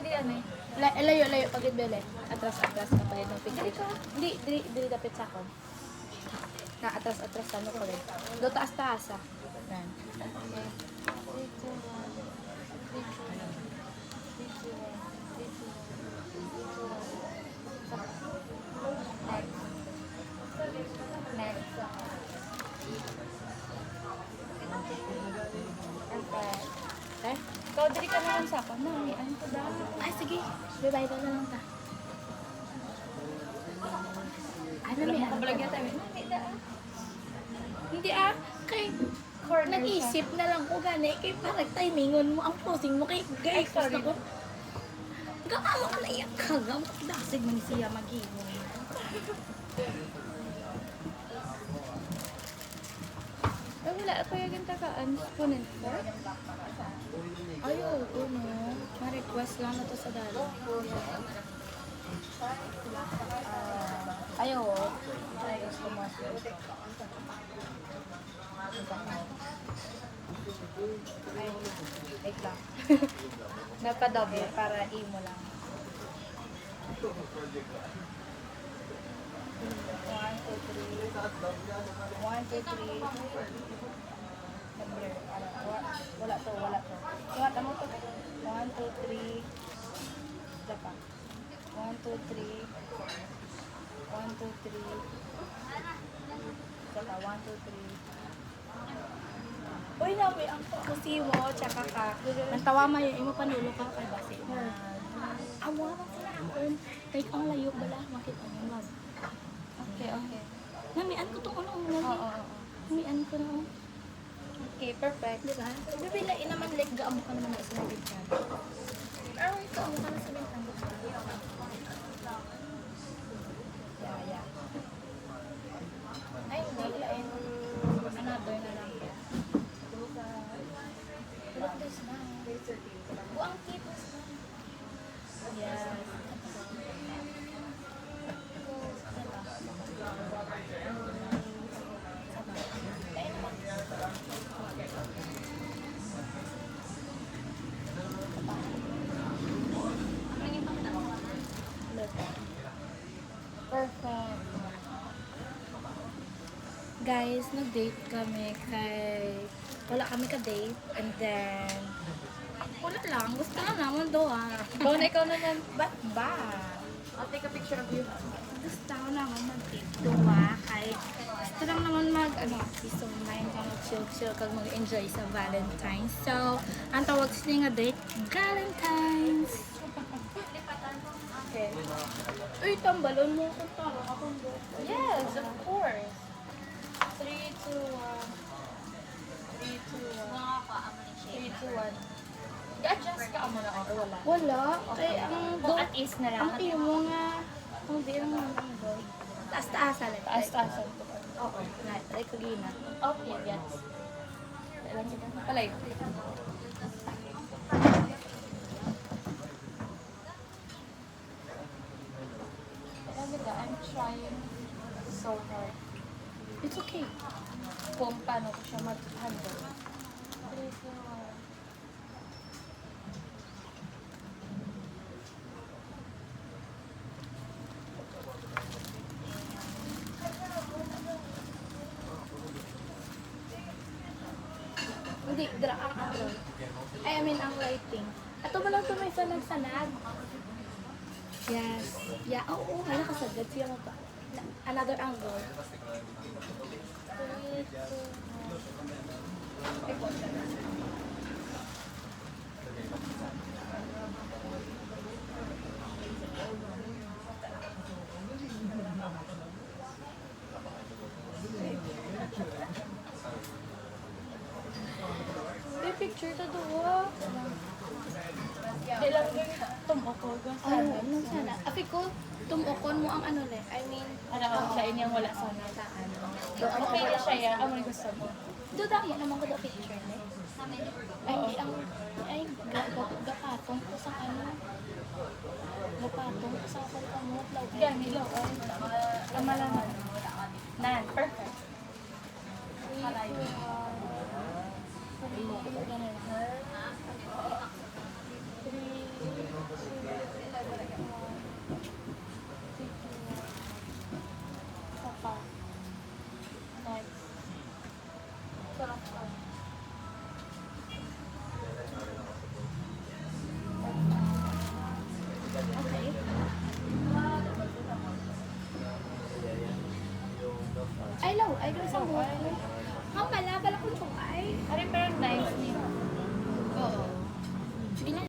di ano eh. Layo pagid bele. Atras ka pa ng picture. Hindi dili dapat sa kon. Na atras ano ko rin. Do taas ah. Yan. Next. Okay. Ikaw, dili ka naman sa ako. Mami, ano to daw? Ay sige. Bye na lang ta. Ano may Nakabalag yata. Mami, daan. Hindi kay Corner nag-isip na lang ko gani kay parang timingon mo ang posing mo kay Ay, guys sorry. ko. Gamo ka na iyak ka gamo dasig man siya maghimo. Ay, wala ako yung tagaan. Punent ko? Ayo, no. Ma-request lang na to sa dalo. Ayo. Ay, gusto mo. Ay, wait lang. Napadoble para imo lang. 1, 2, 3. 1, 2, 3. Number, wala to. Ingat, ano to? 1, 2, 3. Isa pa. 1, 2, 3. 1, 2, 3. Isa pa, 1, 2, 3. Uy, nawi, ang kusiwo, tsaka ka. Nantawa mo yun, imo panulo ka kay basi. Awa na sila akon. Kay ang layo bala, makita mo mag. Okay. Namian ko to ko nung Oo. Namian ko na. Okay, perfect. Di ba? Bibila naman like gaamo ka naman sa bintang. Pero ito amo ka na sa bintang. Yeah. Ay, hindi lain. Another na lang. Look this na. Buang kitos na. Yes. Perfect. Guys, nag-date kami kay... Wala kami ka-date. And then... Wala lang. Gusto lang naman doon. Ikaw naman. Ba't ba? I'll take a picture of you. Gusto ko naman mag-date doon. Kay... Gusto lang naman peace of mind ka mag-chill kag mag-enjoy sa Valentine's. So, ang tawag sa nga date, Valentine's. Okay. Uy, tambalon mo kung taro akong buhok. Yes, of course. 3, 2, 1. 3, 2, 1. 3, 2, 1. I-adjust ka mo na or wala? Wala. Kay ang Kung at ease na lang. ang iyo mo nga, kung di lang naman ang boy. Taas-taas lang. Taas-taasan. Oo. Like kagina. Okay, yes. Palay. I'm trying so hard. It's okay. Kung paano ko siya mag-handle. 3, 2, 1. Hindi, ang angle. I mean, ang lighting. Ato mo lang ito may sanag-sanag. Yes. Yeah, oo. Wala ka sagad siya mo pa. Another angle. 3, 2, 1. May picture to doon. Di lang yung tumoko. Ay, ano sana? Afi ko, tumukon mo ang ano le. I mean, Ano ako sa inyong wala sana sa ano. Okay na siya yan. Amo gusto mo. doon mo naman ko do picture le. Ay, hindi ang, ay, gapatong ko sa ano. Gapatong ko sa kalkamot. Yan, nilo. Kamalaman. Nan, perfect. Three, Ay, law. Ay, doon sa buhay. Ang bala ko ito ay. Ari pero nice niya. Oo. Sige na.